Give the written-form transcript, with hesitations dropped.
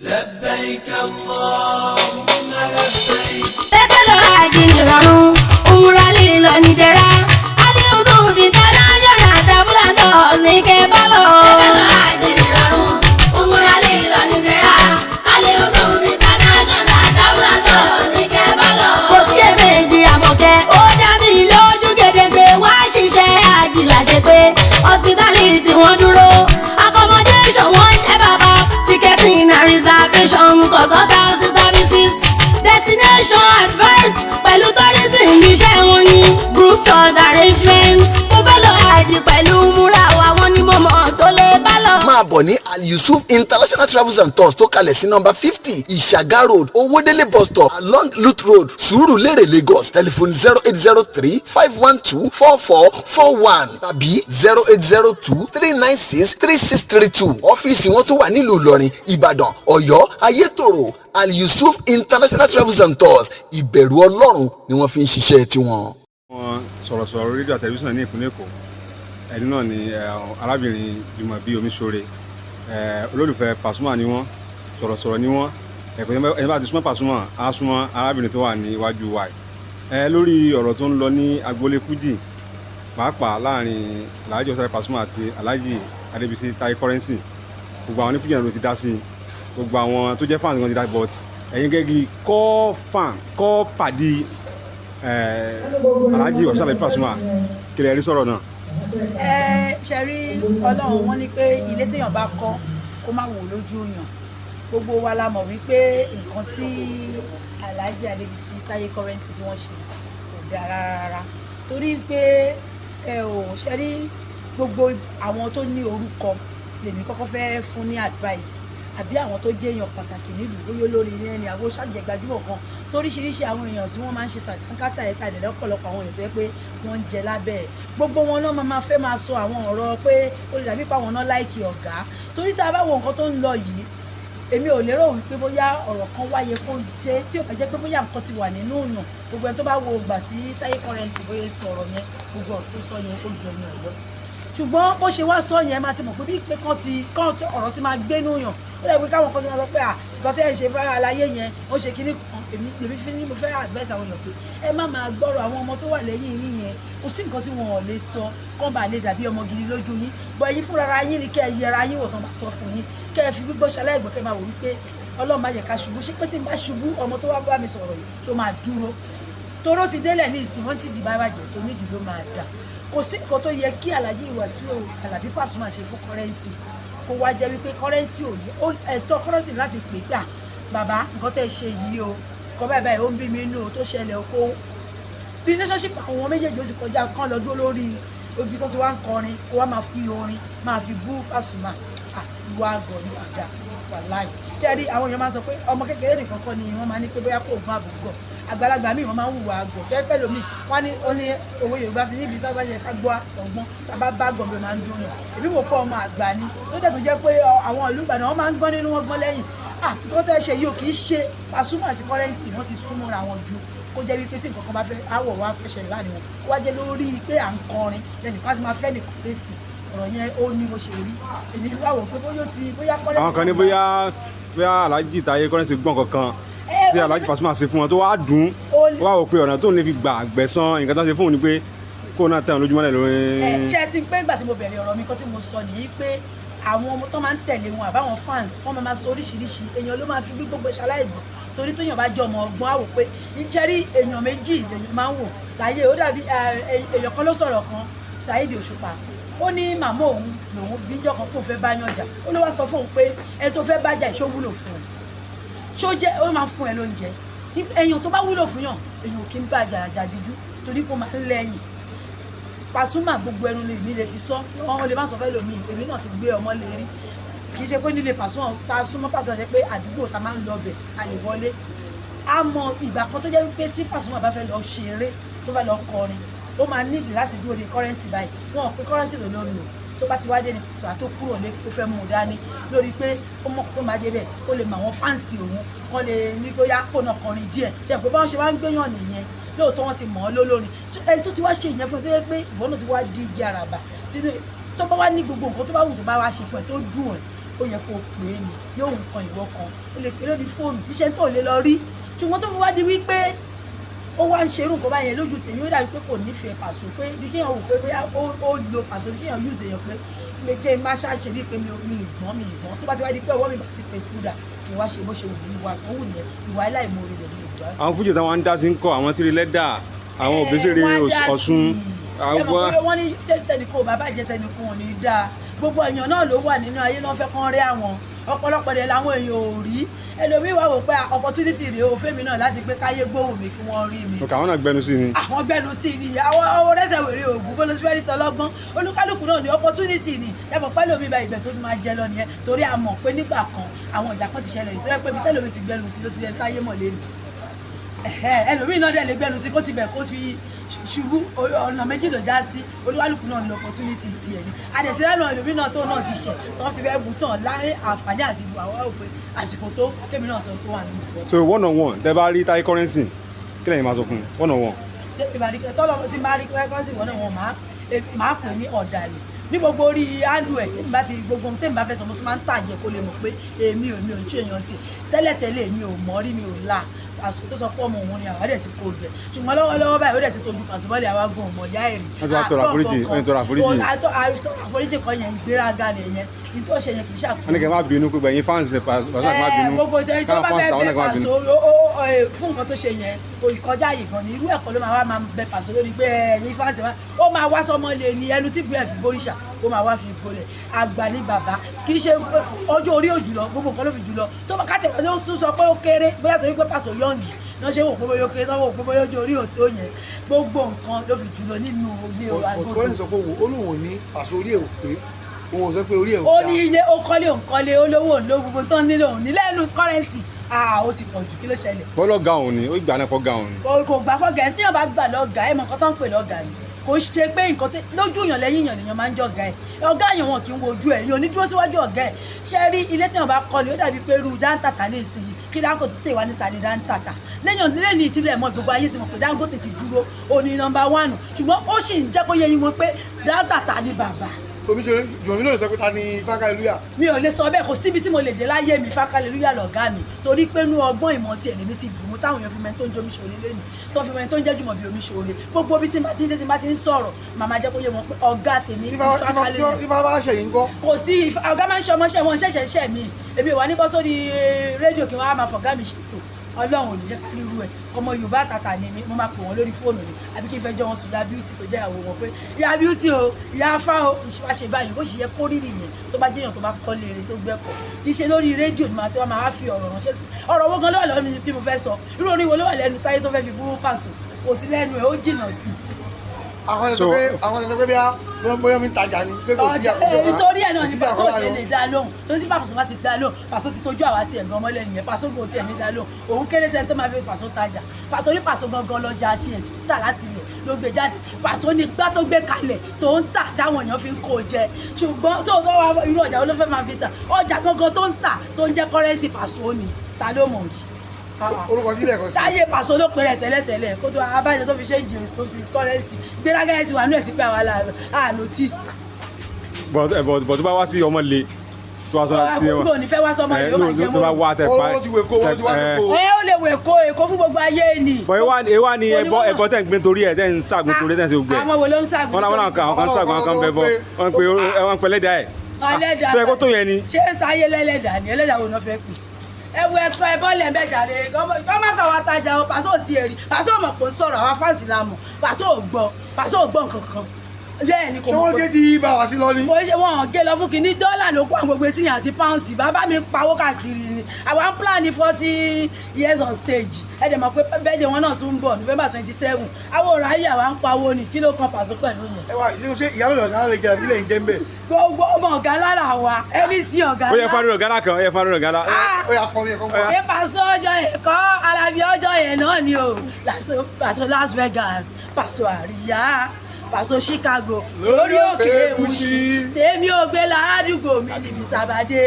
لبيك اللهم لبيك. Tẹ́tẹ́lọ àjìnìrọ̀rùn, òmùra lílọ nìdẹ̀ra. Adéhùn fi dáná yọ̀nà àtàbúlàtọ̀ ní kẹbálọ̀. Tẹ́tẹ́lọ àjìnìrọ̀rùn, òmùra lílọ nìdẹ̀ra. Adéhùn fi dáná yọ̀nà àtàbúlàtọ̀ ní kẹbálọ̀. Kò sí èméjì àmọ̀kẹ́, ó dá mi lójú gedegbe. Wá ṣiṣẹ́ àjìlá ṣe pé hospitality wọ́n dúró. Accommodation wọ́n jẹ́ bàbá. Ticketing and reservation, consultancy services. Destination advice pẹ̀lú tourism iṣẹ́ wọn ni group tours arrangements. Mo fẹ́ lọ àjì pẹ̀lú múra wa wọn ni mo mọ̀ tó lè bá lọ. máa bọ̀ ní Al-Yusuf International Travels and Tours tó kalẹ̀ sí nọ́mbà 50 Ìṣàgá Road Owódélé bus stop along Lut Road Sùúrùlérè Lagos telephone 0803-512-4441 tàbí 0802-396-3632 ọ́fíìsì wọn tó wà nílùú Ìlọrin Ìbàdàn Ọ̀yọ́ Ayétòrò Al-Yusuf International Travels and Tours ìbẹ̀rù Ọlọ́run ni wọ́n fi ń ṣiṣẹ́ tiwọn. Wọ́n sọ̀rọ̀sọ̀rọ̀ rédíò àti tẹlifíṣàn ní ìpínlẹ̀ Èkó ẹni náà ni arábìnrin Jùmọ̀bí Omiṣore olólùfẹ́ Pasuma ni wọ́n sọ̀rọ̀sọ̀rọ̀ ni wọ́n ẹni bá ti súnmọ́ Pasuma á súnmọ́ arábìnrin tó wà ní iwájú wa lórí ọ̀rọ̀ tó ń lọ ní agboolé fújì pàápàá láàrin Alhaji Ọ̀sáré Pasuma àti Alhaji Adébísí Taye Currency gbogbo àwọn onífújì náà ló ti dá sí gbogbo àwọn tó jẹ́ fans kan ti dá but ẹ̀yin gẹ́gẹ́ kọ́ pàdé Alhaji Ọ̀sáré Pasuma kí lè rí sọ̀rọ̀ náà. Ṣe rí Ọlọ́run wọn ní pé ilé téèyàn bá kọ́ kó má wò lójú yàn gbogbo wa la mọ̀ wípé nǹkan tí Alhaji Adébísí Taye Currency tí wọ́n ṣe kò dára rárá torí pé ṣe rí gbogbo àwọn tó ní orúkọ lèmi kọ́kọ́ fẹ́ fún ní advice àbí àwọn tó jẹ́ èèyàn pàtàkì nílùú bóyá olórí ní ẹni àwọn ṣàjẹgbajúmọ̀ kan toríṣiríṣi àwọn èèyàn tí wọ́n máa ń ṣe sàkánkátà ẹ̀ka ìdẹ̀lẹ́ ọ̀pọ̀lọpọ̀ àwọn èèyàn tó yẹ pé wọ́n ń jẹ lábẹ́ ẹ̀ gbogbo wọn náà máa fẹ́ máa sọ àwọn ọ̀rọ̀ pé ó lè dàbí pa àwọn náà láìkì ọ̀gá torí tá a bá wo nǹkan tó ń lọ yìí èmi ò lérò wípé bóyá ọ̀rọ̀ kan wáyé kó jẹ́ tí ò bá jẹ́ pé bóyá nǹkan ti wà nínú yàn gbogbo ẹni tó bá wo ìgbà tí Taye Currency bóyá sọ̀rọ̀ yẹn gbogbo ọ̀rọ̀ tó sọ yẹn ó jọ yẹn ọ̀yọ́ ṣùgbọ́n bó ṣe wá sọ yẹn máa ti mọ̀ pé bí pé kán ọ̀rọ̀ ti máa gbénú yàn ó dẹ̀ pé káwọn kan ti máa sọ pé nǹkan tí ẹ̀ ń ṣe fẹ́ aláyé yẹn ó ṣe kíní kan èmi fi ní mo fẹ́ advice àwọn èèyàn pé ẹ má máa gbọ́rọ̀ àwọn ọmọ tó wà lẹ́yìn yín yẹn kò sí nǹkan tí wọn ò lè sọ kán bá lè dàbí ọmọ gidi lójú yín bọ́ ẹ̀yin fúnra yín ni kẹ́ ẹ yẹra yín wò tán bá sọ fún yín kẹ́ ẹ fi gbígbọ́ ṣaláìgbọ́ kẹ́ ẹ máa wò wípé Ọlọ́run má jẹ́ ká ṣubú ṣé pé tí n bá ṣubú ọmọ tó wá bá mi sọ̀rọ̀ yìí tó máa dúró toró ti délẹ̀ ní ìsìn wọ́n ti dì bá bàjẹ́ tó nídìí ló máa dà kò sí nǹkan tó yẹ kí Alhaji Wasiu Alabi Pasuma ṣe fún Currency kó wá jẹ́ wípé Currency ò ní ẹ̀tọ́ Currency láti pè gbà bàbá nǹkan tẹ́ ṣe yìí o kọ́ báyìí báyìí ó ń bí mi nínú tó ṣẹlẹ̀ o kó relationship àwọn méjèèjì ó sì kọjá kán lọ dúró lórí ibi tó ti wá ń kọrin kó wá máa fi orin máa fi bú Pasuma ìwà àgọ̀ ni àdá wàláì ṣẹ́ẹ́rí àwọn èèyàn máa ń sọ pé ọmọ kékeré nìkan kọ́ ni wọ́n máa ní pé bóyá kó ògùn àbùgọ̀ àgbàlagbà míì wọ́n máa ń hùwà àgọ̀ tẹ́ pẹ́ lómi wọ́n ní ó ní owó Yorùbá fi níbi tó bá yẹ ká gbọ́ ọgbọ́n tá a bá bá gọ̀bẹ máa ń dún yàn èmi mò pọ̀ ọmọ àgbà ni tó dẹ̀ tún jẹ́ pé àwọn ìlú Ìbàdàn wọ́n máa ń gbọ́n nínú wọn gbọ́n lẹ́yìn tó tẹ́ ṣe yìí ò kì í ṣe Pasuma àti Currency wọ́n ti súnmọ́ra wọn ju kó jẹ́ wípé tí nǹkan kan bá fẹ́ àwọ̀ wá fẹ́ ṣẹlẹ̀ láàrin wọn kó wá jẹ́ lórí pé à ń kọrin lẹ́nìkan ti máa fẹ́ nìkan lé sí ọ̀rọ̀ yẹn ó ní bó ṣe rí èmi fi wá wò pé bóyá Currency. àwọn kan ní bóyá Alhaji Taye Currency gbọ́n kankan tí Alhaji Pasuma ṣe fún wọn tó wá dùn wá wò pé ọ̀nà tó ní fi gbà gbẹ̀san nǹkan tó ń ṣe fún òun ni pé kó náà tẹ̀wọ̀n lójúmọ́lẹ̀ lórí. ṣe ti pé nígbà tí mo bẹ̀rẹ̀ ọ̀rọ̀ mi kan tí mo sọ nìyí pé àwọn ọmọ tó máa ń tẹ̀lé wọn àbáwọn fans wọ́n máa sọ oríṣiríṣi èèyàn ló máa fi bí gbogbo ṣaláìgbọ̀n torí tóyàn bá jọ ọmọ ọgbọ́n àwò pé iṣẹ́ rí èèyàn méjì lèèyàn máa ń wò láyé ó dàbí èèyàn kan ló sọ̀rọ̀ kan Saheed Òṣùpá ó ní màmá òun lòun bíjọ́ kan kó fẹ́ bá yàn jà ó ló wá sọ fún òun pé ẹni tó fẹ́ bá jà ìṣó wúlò fún un ṣó jẹ́ ó máa fún ẹ lóúnjẹ èèyàn tó bá wúlò fún yàn èèyàn kì í bá jà jújú torí pé ó máa ń lẹ́yìn Pasuma gbogbo ẹnu lè ní lè fi sọ wọn lè má sọ fẹ́ lómi èmi náà ti gbé ọmọ lè rí kì í ṣe pé nílé Pasuma ta súnmọ́ Pasuma jẹ́ pé àdúgbò ta máa ń lọ bẹ̀ a lè wọlé a mọ ìgbà kan tó jẹ́ wípé tí Pasuma bá fẹ́ lọ ṣeré tó fẹ́ lọ kọrin ó máa nídìí láti dúró de Currency báyìí wọn ò pé Currency lò lórí o tó bá ti wá dé ní Pasuma tó kúrò lé ó fẹ́ mú un dání lórí pé ó mọ̀ tó máa débẹ̀ kó lè mọ àwọn fáǹsì òun kó lè ní bóyá kó náà kọrin díẹ̀ ṣe pé báwọn ṣe wá ń gbéyàn nìyẹn lóòótọ́ wọn ti mọ̀ ọ́ lólórin ẹni tó ti wá ṣe ìyẹn fún ẹ tó yẹ pé ìwọ náà ti wá di igi àràbà tó bá wá ní gbogbo nǹkan tó bá wù tó bá wá ṣe fún ẹ tó dùn ẹ ó yẹ kó pè é ní yóò nǹkan ìwọ kan ó lè pè lórí fóònù kí iṣẹ́ tó lè lọ rí ṣùgbọ́n tó fi wá di wípé ó wá ń ṣerú nǹkan báyẹn lójú tèmi ó dàbí pé kò nífẹ̀ẹ́ Paso pé bí kéèyàn wò pé ó lo Paso bí kéèyàn yúùsì èèyàn pé lè jẹ́ má ṣàṣe bíi pé mi ìgbọ́n tó bá ti wá di pé ọwọ́ mi bá ti fẹ́ kúdà kí wá ṣe bó ṣe wù mí ìwà kan wù yẹn ìwà aláìmoore rẹ̀ ní ìgbà. àwọn fújì táwọn ń dá sí ń kọ àwọn tíri lẹ́dà àwọn òbésèré Ọ̀ṣun wọ́n ní tẹnìkan bàbá jẹ́ tẹnìkan ò ní dáa gbogbo èèyàn náà ló wà nínú ayé náà fẹ́ kán rí àwọn ọ̀pọ̀lọpọ̀ dẹ̀ làwọn èèyàn ò rí ẹlòmíì wá wò pé opportunity rèé o fẹ́mi náà láti pé káyé gbóhùn mi kí wọ́n rí mi. òkè àwọn náà gbẹnu sí ni. àwọn gbẹnu sí ni àwọn ọwọ́ rẹ́sẹ̀ wèrè òògùn bó ló ti fẹ́ rí tọlọ́gbọ́n olúkálùkù náà ní opportunity ni ẹ̀mọ̀ pẹ́ lómi bá ibẹ̀ tó ti máa jẹ lọ nìyẹn torí a mọ̀ pé nígbà kan àwọn ìjà kan ti ṣẹlẹ̀ rí tó yẹ pé ibi tẹ́lómi ti gbẹnu sí ló ti yẹ táyé mọ̀ lẹ́nu ẹlòmíì náà dẹ̀ lè gbẹnu sí kó ti bẹ̀ kó fi ṣubú ọ̀nà méjì ló já sí olúkálùkù náà ní opportunity tiẹ̀ ni àdẹ̀tí lẹ́nu ẹlòmíì náà tó náà ti ṣẹ̀ tó ti fẹ́ bù tán láyé àǹfààní àti ìlú àwọn òpè àsìkò tó kémi náà sọ tó wà nínú ìbọn. so one on one tẹ bá rí Taye Currency kí lẹ́yìn máa sọ fún one on one. tọ́lọ́ tí bá rí Taye Currency one on one máa pè ní ọ̀dàlẹ̀ ní gbogbo orí áńdù ẹ̀ tèmi bá ti gbogbo tèmi bá fẹ́ sọ mo tún máa ń tàjẹ́ kó lè mọ̀ pé èmi ò ń ṣe èèyàn tí tẹ́lẹ̀tẹ́lẹ̀ mi ò mọ̀ rí mi ò la Paso tó sọ pé ọmọ òun ni àwa dẹ̀ ti kó jẹ ṣùgbọ́n lọ́wọ́lọ́wọ́ báyìí ó dẹ̀ ti tojú Paso bọ́ọ̀lì àwa gan ọmọ ìyá ẹ̀rí àforíjì kan yẹn ìgbéraga nìyẹn ní tó ṣe yẹn kì í ṣàtúnṣe. wọ́n ní kẹ́ máa bínú pé bẹ̀yìn fans Paso má bínú gbogbo ìjọ tó bá fẹ́ bẹ Paso fún nǹkan tó ṣe yẹn ìkọjá yìí gan ni irú ẹ̀kọ́ ló máa bẹ Paso lórí pé ẹ̀yin fans ó máa wá sọmọ lè ní ẹnu tí bíẹ̀ fi boríṣà ó máa wá fi bolẹ̀ àgbà ní bàbá kì í ṣe ọjọ́ orí òjùlọ gbogbo nǹkan ló fi jùlọ tó bá kàtẹ́ ọjọ́ tún sọ pé ó kéré bóyá torí pé Paso yọ̀ǹgì náà ṣe wò pé bóyá ó kéré náà wò pé bóyá ojú orí òtó yẹn gbogbo nǹkan ló fi jùlọ nínú ilé agodo. ọ̀tún sọ pé olóhùn ní Paso orí ẹ̀ ò pé òun ò sọ pé orí ẹ̀ ò dá. ó ní ilé ó kọ́lé òǹkọ́lé olówó òǹlò gbogbo tó ń nílò òun ní lẹ́nu Currency ó ti pọ̀ jù kí ló ṣẹlẹ̀. bọ́lọ́gà òun ni ó gbà náà kọ́ ga òun ni. kò gbà fọ́gà ẹ̀ tí yóò bá gbà lọ́gà ẹ̀ mọ̀ nǹkan tó ń pè lọ́gà ni kò ṣe pé nǹkan tó lójú èèyàn lẹ́yìn èèyàn nìyẹn máa ń jẹ́ ọ̀gá ẹ̀ ọ̀gá èèyàn wọn kì í wojú ẹ̀ yóò ní dúró síwájú ọ̀gá ẹ̀ ṣe rí ilé tí wọn bá kọ́ ni ó dàbí pé irú dáńtàtà ní ìsinyìí kí Dangote tè wá níta ní dáńtàtà lẹ́yìn ìtìlẹ̀ mọ́ gbogbo ayé ti mọ̀ pé Dangote ti dúró òní nọ́mbà 1 ṣùgbọ́n ó sì ń jẹ́ kó yé yín wọn pé dáńtàtà ní bàbá. omi ṣe jùmọ̀ mi náà lè sọ pé ta ni Fákàlélúyà. mi ò lè sọ bẹ́ẹ̀ kò síbi tí mo lè dé láyé mi Fákàlélúyà lọ̀gá mi torí pé inú ọgbọ́n ìmọ̀ tiẹ̀ lèmi ti bù mú táwọn èèyàn fi mẹ́ni tó ń jẹ́ Omiṣore lẹ́nu tó fi mẹ́ni tó ń jẹ́ Jùmọ̀bí Omiṣore gbogbo bí tí n bá ti ń sọ̀rọ̀ màmá jẹ́ kó yé wọn pé ọ̀gá tèmi ní Fákàlélúyà. tí bá bá ṣẹ̀yìn ńkọ́. kò sí ọ̀gá máa ń ṣe ọmọṣẹ́ wọn ṣẹ̀ṣẹ̀ mi èmi wà ní bọ́ sórí rédíò kí wọ́n á máa fọ̀gá mi ṣètò Ọlọ́run ò ní jẹ́ ká rí irú ẹ̀ ọmọ Yorùbá tàtà ni mi mo máa pè wọ́n lórí fóònù ni àbí kí n fẹ́ jọ wọn sùn ìyá Beauty tó jẹ́ ìyàwó wọn pé ìyá Beauty o ìyá afá o ìṣèwáṣe báyìí bó ṣe yẹ kó rírì yẹn tó bá jẹ́yàn tó bá kọ́ léèrè tó gbẹ́kọ̀ kì í ṣe lórí rédíò ni màá tí wọ́n máa fi ọ̀rọ̀ ránṣẹ́ sí ọ̀rọ̀ owó gan ló wà lọ́wọ́ mi bí mo fẹ́ sọ irú orin wo ló wà lẹ́nu Táyé tó fẹ́ fi búrú Paso kò sí lẹ́nu ẹ̀ ó jìnnà sí àwọn ẹ̀sọ́ pé bí bóyá mi ń tajà ni pé kò sí àkóso nítorí ẹ̀ náà ni Paso ṣe lè dá lóhùn torí tí Paso bá ti dá lóhùn Paso ti tójú àwa tiẹ̀ gan mọ́lẹ̀ nìyẹn Paso gan tiẹ̀ ní dá lóhùn òun kéré sẹ́ni tó máa fi Paso tajà torí Paso gangan lọ́jà tiẹ̀ tà láti ilẹ̀ ló gbé jáde Paso ní gbá tó gbé kalẹ̀ tó ń tà táwọn èèyàn fi ń kó jẹ ṣùgbọ́n sóòtọ́ wa irú ọjà wo ló fẹ́ máa fi tà ọjà gangan tó ń tà tó ń jẹ́ Currency Paso ni ta ló mọ̀ yìí orúkọ sílẹ̀ kan sí. Táyé Paso ló pẹ̀rẹ̀ tẹ́lẹ̀tẹ́lẹ̀ kó tó abájọ tó fi ṣe ń jẹ tó sì Currency gbéraga ẹ̀ ti wà nú ẹ̀ sí pé àwa la notice. but tó bá wá sí ọmọ le tó wá sọ tí wọn kò ní fẹ́ wá sọmọ yìí ó máa jẹ mọ́. tó bá wá tẹ pa ó ti wèkó ó ti wá sí kó. ó lè wèkó èkó fún gbogbo ayé ni. bọ̀ ewa ni ẹbọ tẹ̀ ń gbé torí ẹ̀ tẹ̀ ń ṣàgùn torí tẹ̀ ń ṣe gbẹ. àwọn wo ló ń ṣàgùn. wọn kan ṣàgùn àwọn kan bẹ bọ wọn pe lẹ́dàá ẹ̀. ẹlẹ́dàá tó yẹ kó tó yẹn ni. ṣé Táyé lẹ́lẹ́dàá ni ẹlẹ́dàá wo náà fẹ́ pè ẹwọ ẹkọ ẹbọlẹ mẹjàre kọ má fà wá tajà o Paso ti èrì Paso mọ̀ pé ó sọ̀rọ̀ àwọn fáǹsì la mọ̀ Paso ò gbọ́ nǹkan kan bẹ́ẹ̀ ni kò mọ̀ pé. ṣé wọ́n gé ti bá wa sí lọ ni. mo ṣe wọn gé lọ fún kínní dọ́là ló kó àwọn gbogbo etí yẹn àti pàùnsì bàbá mi pawó káàkiri ni àwa ń plan ní 40 years on stage ẹ dẹ̀ mọ̀ pé bẹ́ẹ̀dẹ̀ wọn náà tún ń bọ̀ November 27 àwọn ọ̀rọ̀ ayé àwa ń pawó ni kí ló kan Paso pẹ̀lú yẹn. ẹ wá ṣé ìyálò ọ̀gá lè jẹ àbílẹ̀ ìjẹ́ ń bẹ̀. gbogbo ọmọ ọ̀gá lára wa ẹni tí ọ̀gá. ó yẹ fanu ọ̀gá náà kan ó yẹ fanu ọ̀gá náà. ó yà kọ́ mi ẹ̀kọ́ mọ́. ṣé Paso ọjọ́ ẹ̀kọ́ Alábí ọjọ́ yẹn náà ni o Paso Las Vegas Paso àríyá Paso Chicago lórí òkè Mushin tèmi ò gbé ládùúgbò mi níbi sábàdé.